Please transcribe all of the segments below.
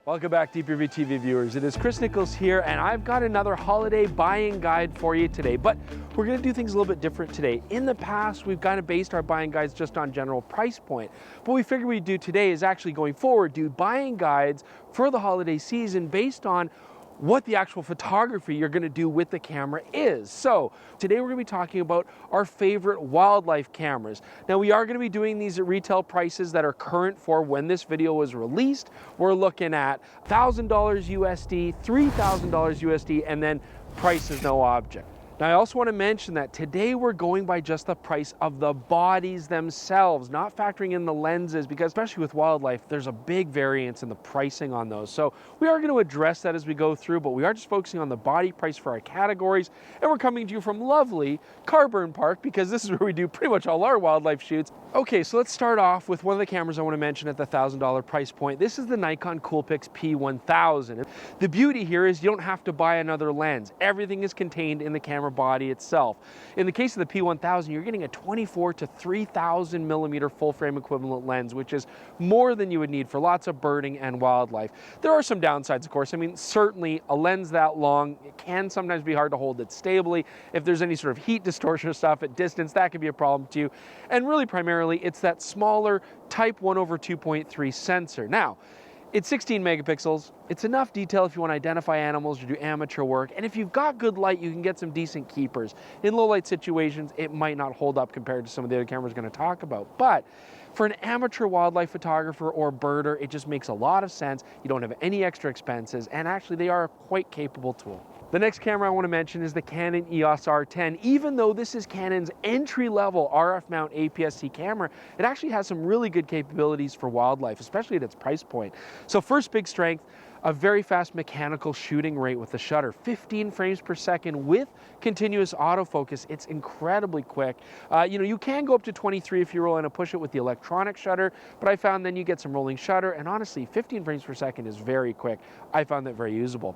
Welcome back, DPReview TV viewers. It is Chris Niccolls here, and I've got another holiday buying guide for you today, but we're going to do things a little bit different today. In the past, we've kind of based our buying guides just on general price point. What we figured we'd do today is actually going forward, do buying guides for the holiday season based on what the actual photography you're going to do with the camera is. So today we're going to be talking about our favorite wildlife cameras. Now we are going to be doing these at retail prices that are current for when this video was released. We're looking at $1,000 USD, $3,000 USD, and then price is no object. Now I also want to mention that today we're going by just the price of the bodies themselves, not factoring in the lenses, because especially with wildlife, there's a big variance in the pricing on those. So we are going to address that as we go through, but we are just focusing on the body price for our categories. And we're coming to you from lovely Carburn Park, because this is where we do pretty much all our wildlife shoots. Okay, so let's start off with one of the cameras I want to mention at the $1,000 price point. This is the Nikon Coolpix P1000. The beauty here is you don't have to buy another lens. Everything is contained in the camera body itself. In the case of the P1000, you're getting a 24 to 3,000 millimeter full frame equivalent lens, which is more than you would need for lots of birding and wildlife. There are some downsides, of course. I mean, certainly a lens that long, it can sometimes be hard to hold it stably. If there's any sort of heat distortion or stuff at distance, that could be a problem too. And really primarily, it's that smaller type 1/2.3 sensor. Now, it's 16 megapixels. It's enough detail if you want to identify animals or do amateur work. And if you've got good light, you can get some decent keepers. In low light situations, it might not hold up compared to some of the other cameras we're going to talk about. But for an amateur wildlife photographer or birder, it just makes a lot of sense. You don't have any extra expenses, and actually they are a quite capable tool. The next camera I want to mention is the Canon EOS R10. Even though this is Canon's entry-level RF mount APS-C camera, it actually has some really good capabilities for wildlife, especially at its price point. So first big strength, a very fast mechanical shooting rate with the shutter, 15 frames per second with continuous autofocus. It's incredibly quick. You can go up to 23 if you want to push it with the electronic shutter, but I found then you get some rolling shutter, and honestly, 15 frames per second is very quick. I found that very usable.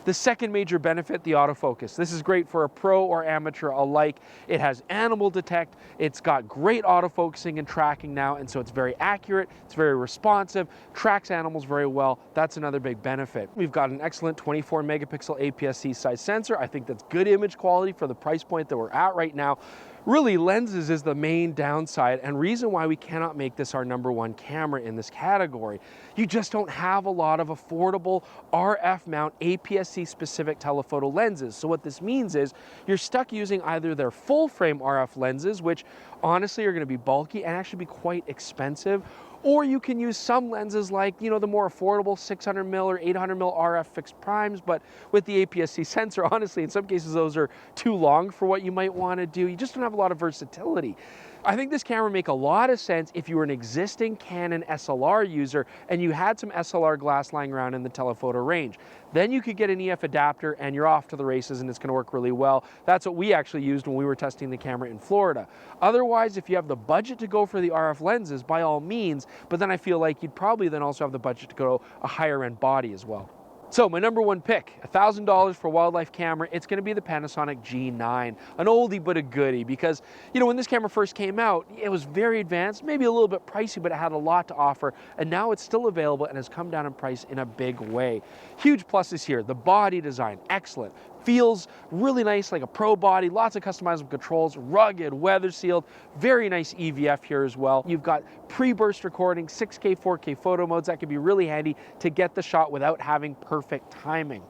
The second major benefit, the autofocus. This is great for a pro or amateur alike. It has animal detect. It's got great autofocusing and tracking now, and so it's very accurate. It's very responsive, tracks animals very well. That's another big benefit. We've got an excellent 24 megapixel APS-C size sensor. I think that's good image quality for the price point that we're at right now. Really, lenses is the main downside and reason why we cannot make this our #1 camera in this category. You just don't have a lot of affordable RF mount APS-C specific telephoto lenses. So what this means is you're stuck using either their full frame RF lenses, which honestly are going to be bulky and actually be quite expensive, or you can use some lenses like, the more affordable 600 mil or 800 mil RF fixed primes, but with the APS-C sensor, honestly, in some cases, those are too long for what you might want to do. You just don't have a lot of versatility. I think this camera would make a lot of sense if you were an existing Canon SLR user and you had some SLR glass lying around in the telephoto range. Then you could get an EF adapter and you're off to the races and it's going to work really well. That's what we actually used when we were testing the camera in Florida. Otherwise, if you have the budget to go for the RF lenses, by all means, but then I feel like you'd probably then also have the budget to go a higher end body as well. So my #1 pick, $1,000 for wildlife camera, it's going to be the Panasonic G9, an oldie but a goodie, because when this camera first came out, it was very advanced, maybe a little bit pricey, but it had a lot to offer, and now it's still available and has come down in price in a big way. Huge pluses here, the body design, excellent. Feels really nice, like a pro body, lots of customizable controls, rugged, weather sealed, very nice EVF here as well. You've got pre-burst recording, 6K, 4K photo modes. That could be really handy to get the shot without having perfect timing.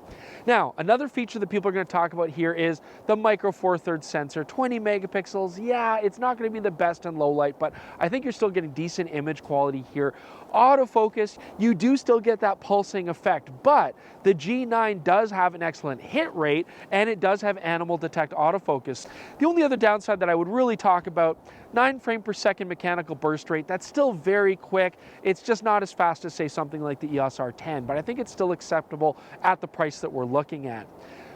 Now, another feature that people are going to talk about here is the micro four thirds sensor, 20 megapixels. Yeah, it's not going to be the best in low light, but I think you're still getting decent image quality here. Autofocus, you do still get that pulsing effect, but the G9 does have an excellent hit rate and it does have animal detect autofocus. The only other downside that I would really talk about, 9 frame per second mechanical burst rate. That's still very quick. It's just not as fast as, say, something like the EOS R10, but I think it's still acceptable at the price that we're looking at.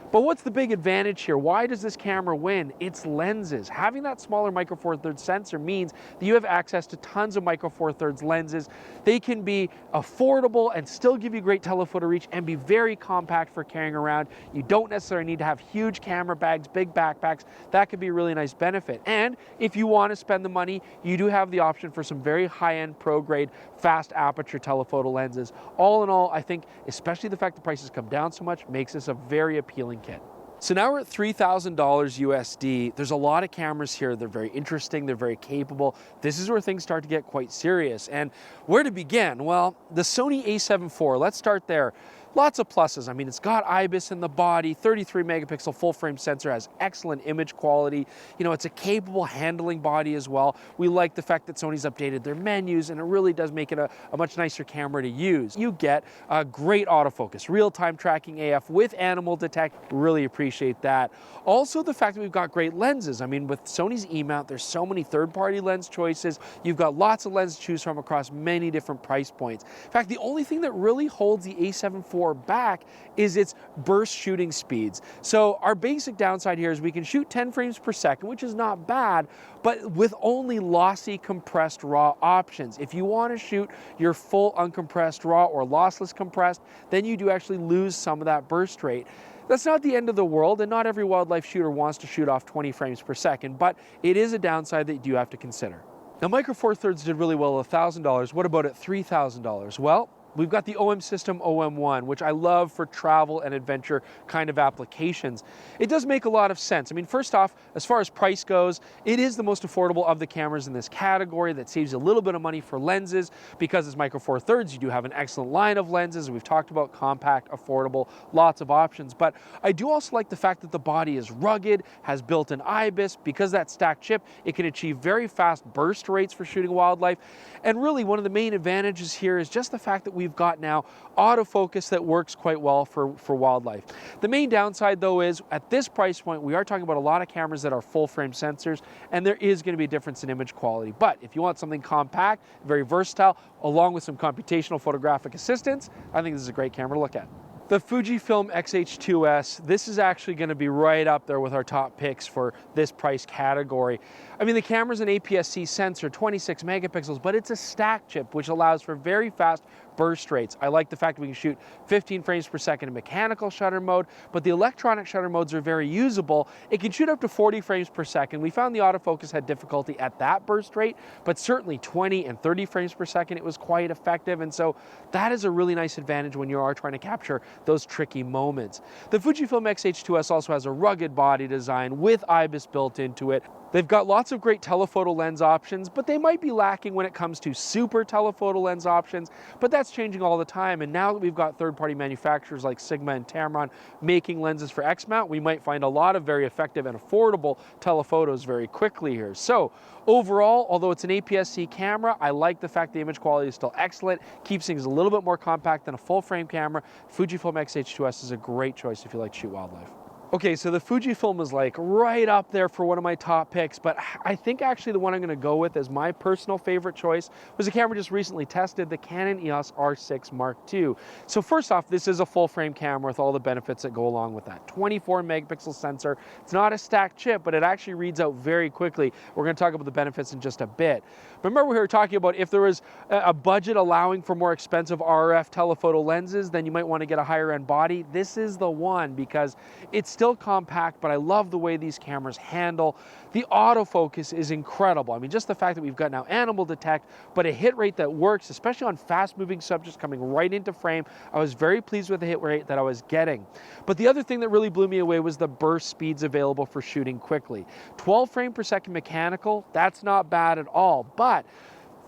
But what's the big advantage here? Why does this camera win? It's lenses. Having that smaller micro four thirds sensor means that you have access to tons of micro four thirds lenses. They can be affordable and still give you great telephoto reach and be very compact for carrying around. You don't necessarily need to have huge camera bags, big backpacks. That could be a really nice benefit. And if you want to spend the money, you do have the option for some very high-end pro-grade fast aperture telephoto lenses. All in all, I think especially the fact the prices come down so much makes this a very appealing kit. So now we're at $3,000 USD. There's a lot of cameras here. They're very interesting. They're very capable. This is where things start to get quite serious. And where to begin? Well, the Sony a7 IV, let's start there. Lots of pluses. I mean, it's got IBIS in the body, 33 megapixel full frame sensor, has excellent image quality. You know, it's a capable handling body as well. We like the fact that Sony's updated their menus, and it really does make it a much nicer camera to use. You get a great autofocus, real-time tracking AF with animal detect. Really appreciate that. Also, the fact that we've got great lenses. I mean, with Sony's E-mount, there's so many third-party lens choices. You've got lots of lenses to choose from across many different price points. In fact, the only thing that really holds the a7 IV back is its burst shooting speeds. So our basic downside here is we can shoot 10 frames per second, which is not bad, but with only lossy compressed raw options. If you want to shoot your full uncompressed raw or lossless compressed, then you do actually lose some of that burst rate. That's not the end of the world, and not every wildlife shooter wants to shoot off 20 frames per second, but it is a downside that you do have to consider. Now, Micro Four Thirds did really well at $1,000. What about at $3,000? Well, we've got the OM System OM1, which I love for travel and adventure kind of applications. It does make a lot of sense. I mean, first off, as far as price goes, it is the most affordable of the cameras in this category. That saves you a little bit of money for lenses. Because it's Micro Four Thirds, you do have an excellent line of lenses. We've talked about compact, affordable, lots of options. But I do also like the fact that the body is rugged, has built-in IBIS. Because that stacked chip, it can achieve very fast burst rates for shooting wildlife. And really, one of the main advantages here is just the fact that we've got now autofocus that works quite well for wildlife. The main downside, though, is at this price point, we are talking about a lot of cameras that are full frame sensors, and there is going to be a difference in image quality. But if you want something compact, very versatile, along with some computational photographic assistance, I think this is a great camera to look at. The Fujifilm X-H2S, this is actually going to be right up there with our top picks for this price category. I mean, the camera's an APS-C sensor, 26 megapixels, but it's a stack chip, which allows for very fast burst rates. I like the fact that we can shoot 15 frames per second in mechanical shutter mode, but the electronic shutter modes are very usable. It can shoot up to 40 frames per second. We found the autofocus had difficulty at that burst rate, but certainly 20 and 30 frames per second, it was quite effective. And so that is a really nice advantage when you are trying to capture those tricky moments. The Fujifilm X-H2S also has a rugged body design with IBIS built into it. They've got lots of great telephoto lens options, but they might be lacking when it comes to super telephoto lens options, but that's changing all the time. And now that we've got third-party manufacturers like Sigma and Tamron making lenses for X-mount, we might find a lot of very effective and affordable telephotos very quickly here. So overall, although it's an APS-C camera, I like the fact the image quality is still excellent, keeps things a little bit more compact than a full-frame camera. Fujifilm X-H2S is a great choice if you like to shoot wildlife. Okay, so the Fujifilm is like right up there for one of my top picks, but I think actually the one I'm gonna go with as my personal favorite choice was a camera just recently tested, the Canon EOS R6 Mark II. So first off, this is a full frame camera with all the benefits that go along with that. 24 megapixel sensor. It's not a stacked chip, but it actually reads out very quickly. We're gonna talk about the benefits in just a bit. But remember we were talking about if there was a budget allowing for more expensive RF telephoto lenses, then you might wanna get a higher end body. This is the one because it's still compact, but I love the way these cameras handle. The autofocus is incredible. I mean, just the fact that we've got now animal detect, but a hit rate that works, especially on fast-moving subjects coming right into frame. I was very pleased with the hit rate that I was getting. But the other thing that really blew me away was the burst speeds available for shooting quickly. 12 frame per second mechanical, that's not bad at all, but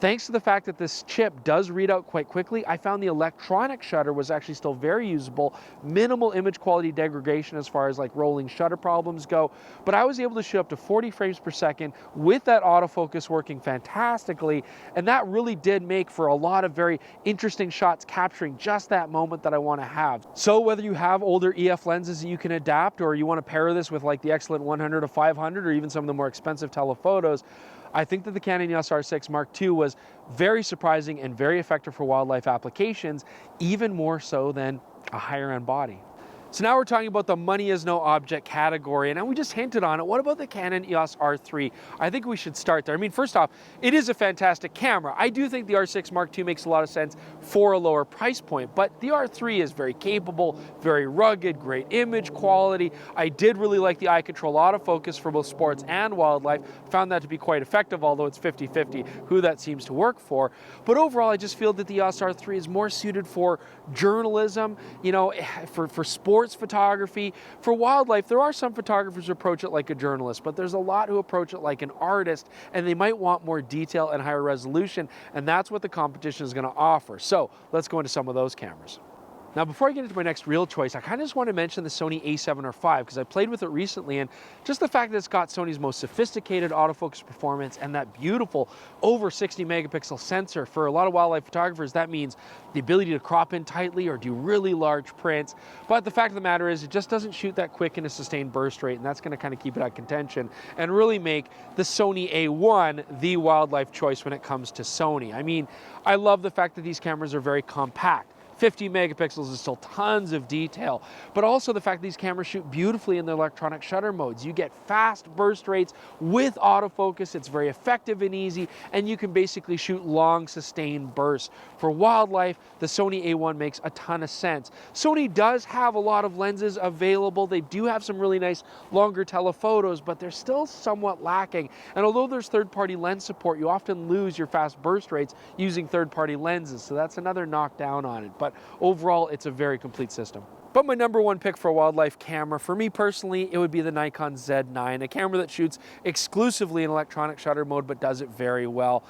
thanks to the fact that this chip does read out quite quickly, I found the electronic shutter was actually still very usable, minimal image quality degradation as far as like rolling shutter problems go, but I was able to shoot up to 40 frames per second with that autofocus working fantastically, and that really did make for a lot of very interesting shots capturing just that moment that I want to have. So whether you have older EF lenses that you can adapt, or you want to pair this with like the excellent 100 to 500 or even some of the more expensive telephotos, I think that the Canon EOS R6 Mark II was very surprising and very effective for wildlife applications, even more so than a higher end body. So now we're talking about the money is no object category, and we just hinted on it. What about the Canon EOS R3? I think we should start there. I mean, first off, it is a fantastic camera. I do think the R6 Mark II makes a lot of sense for a lower price point, but the R3 is very capable, very rugged, great image quality. I did really like the eye control autofocus for both sports and wildlife. Found that to be quite effective, although it's 50-50 who that seems to work for. But overall, I just feel that the EOS R3 is more suited for journalism, you know, for sports photography. For wildlife, there are some photographers who approach it like a journalist, but there's a lot who approach it like an artist, and they might want more detail and higher resolution, and that's what the competition is going to offer. So let's go into some of those cameras. Now, before I get into my next real choice, I kind of just want to mention the Sony a7 or 5 because I played with it recently, and just the fact that it's got Sony's most sophisticated autofocus performance and that beautiful over 60 megapixel sensor. For a lot of wildlife photographers, that means the ability to crop in tightly or do really large prints. But the fact of the matter is it just doesn't shoot that quick in a sustained burst rate, and that's going to kind of keep it out of contention and really make the Sony a1 the wildlife choice when it comes to Sony. I mean, I love the fact that these cameras are very compact. 50 megapixels is still tons of detail, but also the fact that these cameras shoot beautifully in their electronic shutter modes. You get fast burst rates with autofocus. It's very effective and easy, and you can basically shoot long sustained bursts. For wildlife, the Sony a1 makes a ton of sense. Sony does have a lot of lenses available. They do have some really nice longer telephotos, but they're still somewhat lacking. And although there's third-party lens support, you often lose your fast burst rates using third-party lenses. So that's another knockdown on it. But overall, it's a very complete system. But my number one pick for a wildlife camera, for me personally, it would be the Nikon Z9, a camera that shoots exclusively in electronic shutter mode, but does it very well.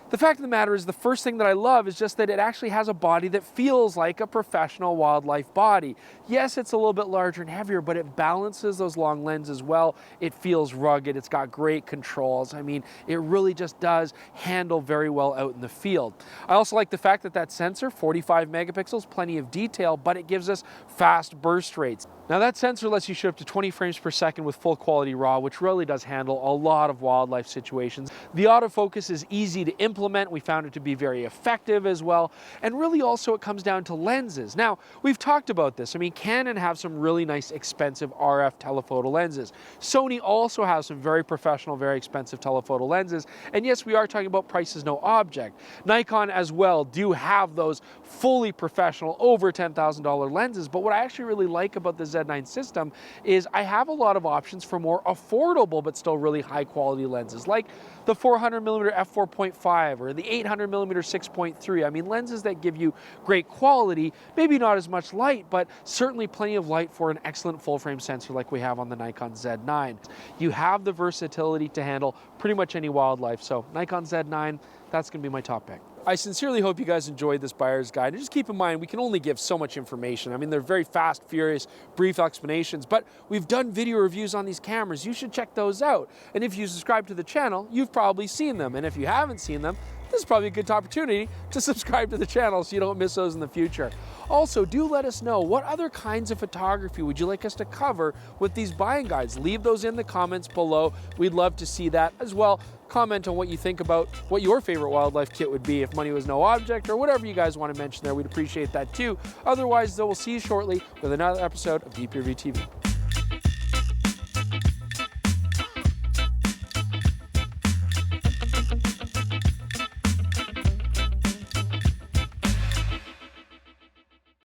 The fact of the matter is, the first thing that I love is just that it actually has a body that feels like a professional wildlife body. Yes, it's a little bit larger and heavier, but it balances those long lenses well. It feels rugged. It's got great controls. I mean, it really just does handle very well out in the field. I also like the fact that that sensor, 45 megapixels, plenty of detail, but it gives us fast burst rates. Now that sensor lets you shoot up to 20 frames per second with full quality RAW, which really does handle a lot of wildlife situations. The autofocus is easy to implement. We found it to be very effective as well. And really also it comes down to lenses. Now, we've talked about this. I mean, Canon have some really nice expensive RF telephoto lenses. Sony also has some very professional, very expensive telephoto lenses. And yes, we are talking about price is no object. Nikon as well do have those fully professional, over $10,000 lenses. But what I actually really like about the Z9 system is I have a lot of options for more affordable but still really high quality lenses, like the 400mm f4.5 or the 800mm 6.3. I mean, lenses that give you great quality, maybe not as much light, but certainly plenty of light for an excellent full frame sensor like we have on the Nikon Z9. You have the versatility to handle pretty much any wildlife, so Nikon Z9, that's going to be my top pick. I sincerely hope you guys enjoyed this buyer's guide. And just keep in mind, we can only give so much information. I mean, they're very fast, furious, brief explanations, but we've done video reviews on these cameras. You should check those out. And if you subscribe to the channel, you've probably seen them. And if you haven't seen them, this is probably a good opportunity to subscribe to the channel so you don't miss those in the future. Also, do let us know, what other kinds of photography would you like us to cover with these buying guides? Leave those in the comments below. We'd love to see that as well. Comment on what you think about what your favorite wildlife kit would be if money was no object, or whatever you guys want to mention there. We'd appreciate that too. Otherwise, though, we'll see you shortly with another episode of DPReview TV.